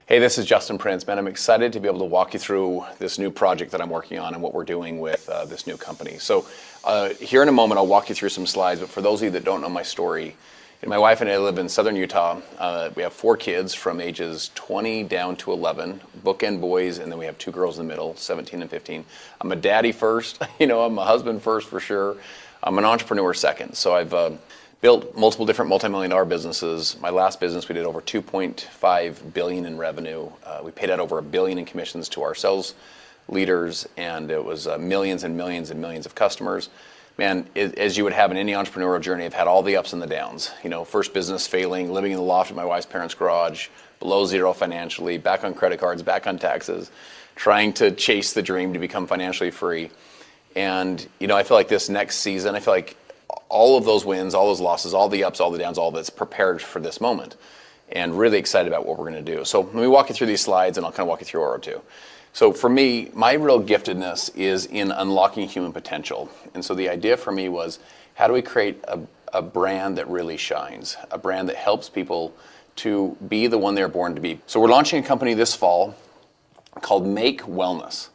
Hey, this is Justin Prince, man. I'm excited to be able to walk you through this new project that I'm working on and what we're doing with this new company. So here in a moment, I'll walk you through some slides, but for those of you that don't know my story, my wife and I live in southern Utah. We have 4 kids from ages 20 down to 11, bookend boys, and then we have 2 girls in the middle, 17 and 15. I'm a daddy first, I'm a husband first for sure. I'm an entrepreneur second. So I've built multiple different multi-million-dollar businesses. My last business, we did over $2.5 billion in revenue. We paid out over $1 billion in commissions to our sales leaders, and it was millions and millions and millions of customers. Man, as you would have in any entrepreneurial journey, I've had all the ups and the downs. First business failing, living in the loft of my wife's parents' garage, below zero financially, back on credit cards, back on taxes, trying to chase the dream to become financially free. And, I feel like this next season, I feel like all of those wins, all those losses, all the ups, all the downs, all that's prepared for this moment, and really excited about what we're going to do. So let me walk you through these slides, and I'll kind of walk you through Oro2. So for me, my real giftedness is in unlocking human potential. And so the idea for me was, how do we create a brand that really shines, a brand that helps people to be the one they're born to be? So we're launching a company this fall called Make Wellness.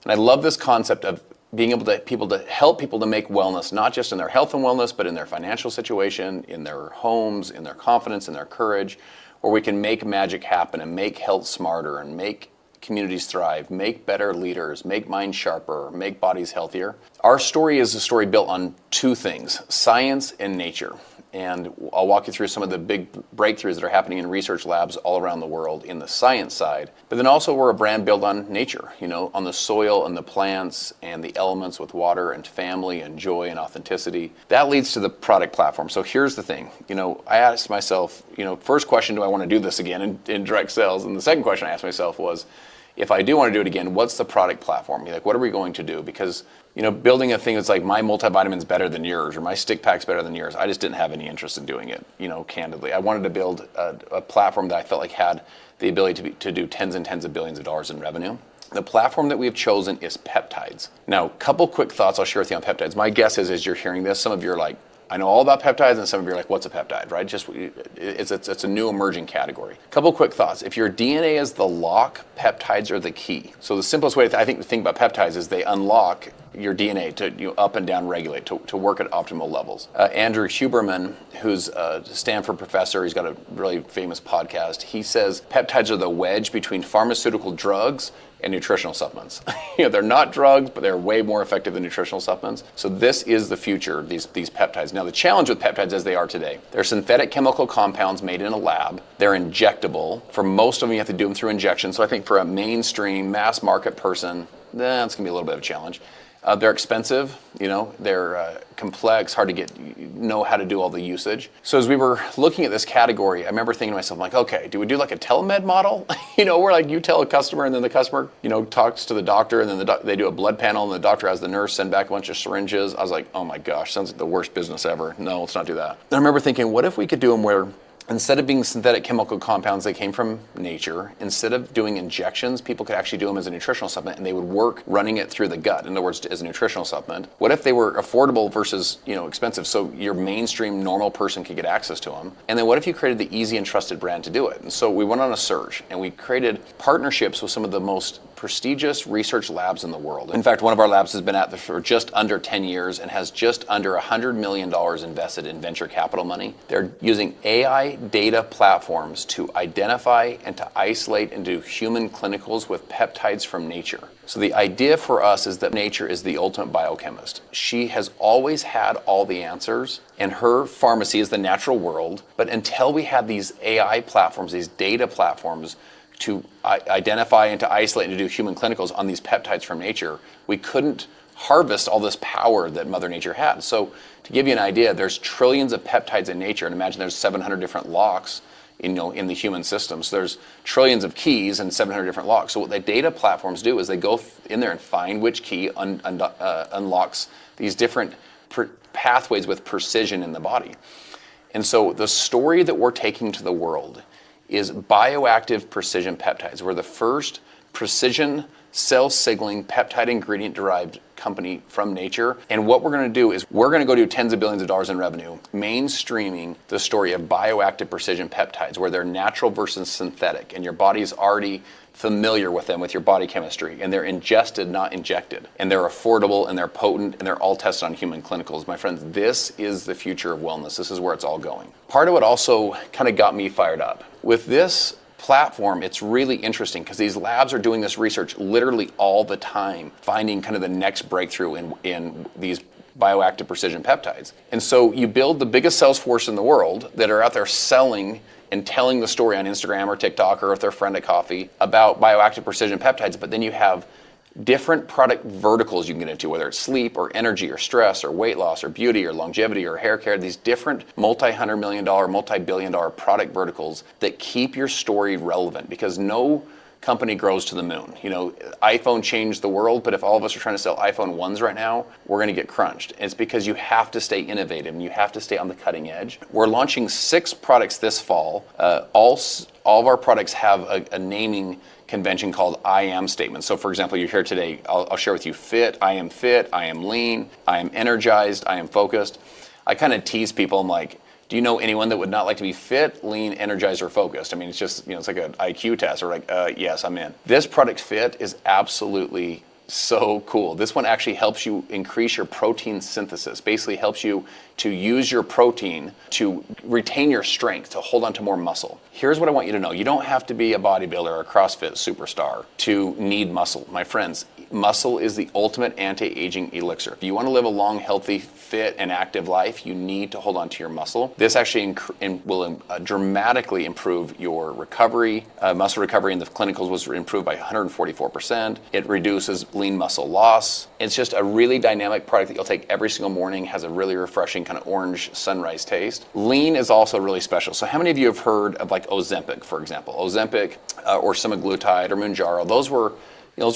And I love this concept of being able to help people to make wellness, not just in their health and wellness, but in their financial situation, in their homes, in their confidence, in their courage, where we can make magic happen and make health smarter and make communities thrive, make better leaders, make minds sharper, make bodies healthier. Our story is a story built on 2 things, science and nature. And I'll walk you through some of the big breakthroughs that are happening in research labs all around the world in the science side. But then also we're a brand built on nature, on the soil and the plants and the elements with water and family and joy and authenticity. That leads to the product platform. So here's the thing, I asked myself, first question, do I want to do this again in direct sales? And the second question I asked myself was, if I do want to do it again, what's the product platform? What are we going to do? Because, building a thing that's like my multivitamin's better than yours or my stick pack's better than yours, I just didn't have any interest in doing it, candidly. I wanted to build a platform that I felt like had the ability to do tens and tens of billions of dollars in revenue. The platform that we've chosen is peptides. Now, a couple quick thoughts I'll share with you on peptides. My guess is, as you're hearing this, some of you are like, I know all about peptides, and some of you are like, what's a peptide, right? It's a new emerging category. Couple quick thoughts. If your DNA is the lock, peptides are the key. So the simplest way to think about peptides is they unlock your DNA to up and down regulate, to work at optimal levels. Andrew Huberman, who's a Stanford professor, he's got a really famous podcast, he says peptides are the wedge between pharmaceutical drugs and nutritional supplements. They're not drugs, but they're way more effective than nutritional supplements. So this is the future, these peptides. Now the challenge with peptides as they are today, they're synthetic chemical compounds made in a lab. They're injectable. For most of them, you have to do them through injection. So I think for a mainstream mass market person, that's gonna be a little bit of a challenge. They're expensive, they're complex, hard to know how to do all the usage. So as we were looking at this category, I remember thinking to myself, like, okay, do we do like a telemed model? Where like you tell a customer and then the customer, talks to the doctor and then they do a blood panel and the doctor has the nurse send back a bunch of syringes. I was like, oh my gosh, sounds like the worst business ever. No, let's not do that. And I remember thinking, what if we could do them where instead of being synthetic chemical compounds that came from nature, instead of doing injections, people could actually do them as a nutritional supplement and they would work running it through the gut. In other words, as a nutritional supplement. What if they were affordable versus, expensive, so your mainstream normal person could get access to them? And then what if you created the easy and trusted brand to do it? And so we went on a search and we created partnerships with some of the most prestigious research labs in the world. In fact, one of our labs has been at this for just under 10 years and has just under $100 million invested in venture capital money. They're using AI data platforms to identify and to isolate and do human clinicals with peptides from nature. So the idea for us is that nature is the ultimate biochemist. She has always had all the answers, and her pharmacy is the natural world. But until we had these AI platforms, these data platforms, to identify and to isolate and to do human clinicals on these peptides from nature, we couldn't harvest all this power that Mother Nature had. So to give you an idea, there's trillions of peptides in nature, and imagine there's 700 different locks in the human system. So there's trillions of keys and 700 different locks. So what the data platforms do is they go in there and find which key unlocks these different pathways with precision in the body. And so the story that we're taking to the world is bioactive precision peptides. We're the first precision cell signaling peptide ingredient derived company from nature. And what we're going to do is we're going to go do tens of billions of dollars in revenue, mainstreaming the story of bioactive precision peptides, where they're natural versus synthetic, and your body's already familiar with them with your body chemistry, and they're ingested, not injected, and they're affordable, and they're potent, and they're all tested on human clinicals. My friends, this is the future of wellness. This is where it's all going. Part of what also kind of got me fired up with this platform, it's really interesting because these labs are doing this research literally all the time, finding kind of the next breakthrough in these bioactive precision peptides. And so you build the biggest sales force in the world that are out there selling and telling the story on Instagram or TikTok or with their friend at coffee about bioactive precision peptides, but then you have different product verticals you can get into, whether it's sleep or energy or stress or weight loss or beauty or longevity or hair care, these different multi-$100 million, multi-billion-dollar product verticals that keep your story relevant, because no company grows to the moon. You know, iPhone changed the world, but if all of us are trying to sell iPhone 1s right now, we're going to get crunched. And it's because you have to stay innovative and you have to stay on the cutting edge. We're launching 6 products this fall. All of our products have a naming convention called I am statements. So for example, you're here today, I'll share with you fit, I am lean, I am energized, I am focused. I kind of tease people, I'm like, do you know anyone that would not like to be fit, lean, energized, or focused? I mean, it's just, it's like an IQ test, or like, yes, I'm in. This product fit is absolutely so cool. This one actually helps you increase your protein synthesis, basically helps you to use your protein to retain your strength, to hold on to more muscle. Here's what I want you to know. You don't have to be a bodybuilder or a CrossFit superstar to need muscle. My friends, muscle is the ultimate anti-aging elixir. If you want to live a long, healthy, fit, and active life, you need to hold on to your muscle. This actually will dramatically improve your recovery. Muscle recovery in the clinicals was improved by 144%. It reduces lean muscle loss. It's just a really dynamic product that you'll take every single morning, has a really refreshing kind of orange sunrise taste. Lean is also really special. So how many of you have heard of like Ozempic, for example? Ozempic or semaglutide or Mounjaro, those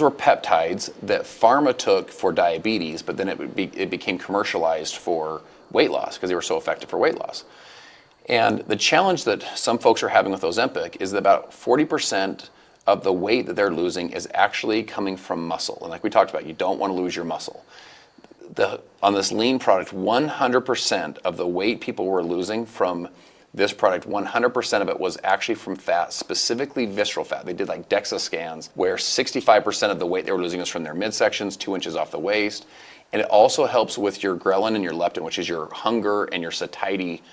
were peptides that pharma took for diabetes, but then it became commercialized for weight loss because they were so effective for weight loss. And the challenge that some folks are having with Ozempic is that about 40% of the weight that they're losing is actually coming from muscle. And like we talked about, you don't want to lose your muscle. On this lean product, 100% of the weight people were losing from this product, 100% of it was actually from fat, specifically visceral fat. They did like DEXA scans where 65% of the weight they were losing was from their midsections, 2 inches off the waist. And it also helps with your ghrelin and your leptin, which is your hunger and your satiety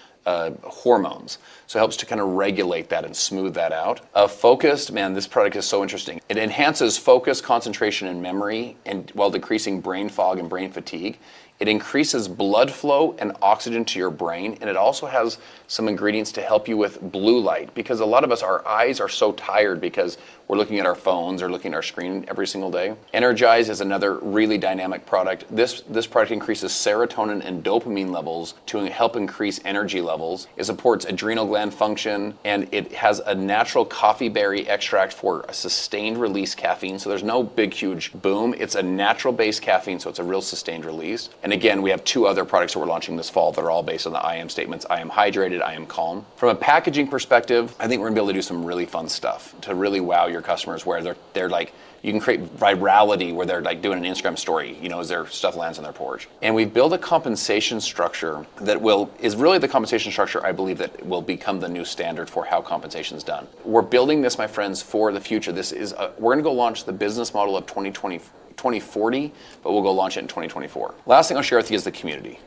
hormones. So it helps to kind of regulate that and smooth that out. Focused, man, this product is so interesting. It enhances focus, concentration, and memory, and while decreasing brain fog and brain fatigue. It increases blood flow and oxygen to your brain, and it also has some ingredients to help you with blue light, because a lot of us, our eyes are so tired because we're looking at our phones or looking at our screen every single day. Energize is another really dynamic product. This product increases serotonin and dopamine levels to help increase energy levels. It supports adrenal gland function, and it has a natural coffee berry extract for a sustained release caffeine. So there's no big, huge boom. It's a natural base caffeine, so it's a real sustained release. And again, we have 2 other products that we're launching this fall that are all based on the I am statements. I am hydrated, I am calm. From a packaging perspective, I think we're gonna be able to do some really fun stuff to really wow your customers, where they're like, you can create virality where they're like doing an Instagram story, as their stuff lands on their porch. And we've built a compensation structure that is really the compensation structure I believe that will become the new standard for how compensation is done. We're building this, my friends, for the future. We're gonna go launch the business model of 2040, but we'll go launch it in 2024. Last thing I'll share with you is the community.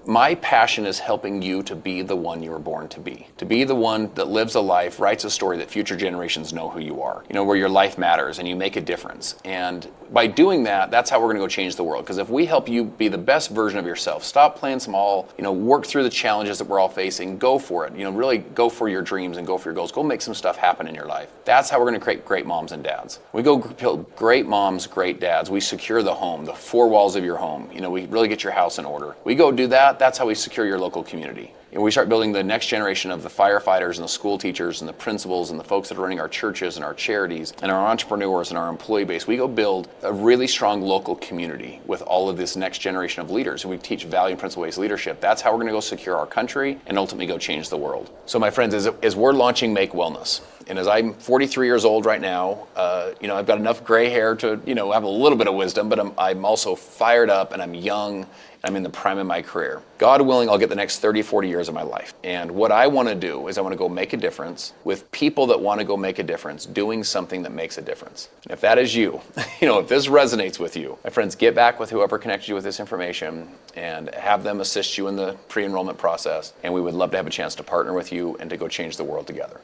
My passion is helping you to be the one you were born to be the one that lives a life, writes a story that future generations know who you are, where your life matters and you make a difference. And by doing that, that's how we're gonna go change the world. Because if we help you be the best version of yourself, stop playing small, work through the challenges that we're all facing, go for it, really go for your dreams and go for your goals, go make some stuff happen in your life. That's how we're gonna create great moms and dads. We go build great moms, great dads. We secure the home, the 4 walls of your home. We really get your house in order. We go do that. that's how we secure your local community. And we start building the next generation of the firefighters and the school teachers and the principals and the folks that are running our churches and our charities and our entrepreneurs and our employee base. We go build a really strong local community with all of this next generation of leaders. And we teach value and principle-based leadership. That's how we're going to go secure our country and ultimately go change the world. So my friends, as we're launching Make Wellness, and as I'm 43 years old right now, I've got enough gray hair to, have a little bit of wisdom, but I'm also fired up and I'm young. I'm in the prime of my career. God willing, I'll get the next 30, 40 years of my life. And what I want to do is I want to go make a difference with people that want to go make a difference, doing something that makes a difference. And if that is you, if this resonates with you, my friends, get back with whoever connected you with this information and have them assist you in the pre-enrollment process. And we would love to have a chance to partner with you and to go change the world together.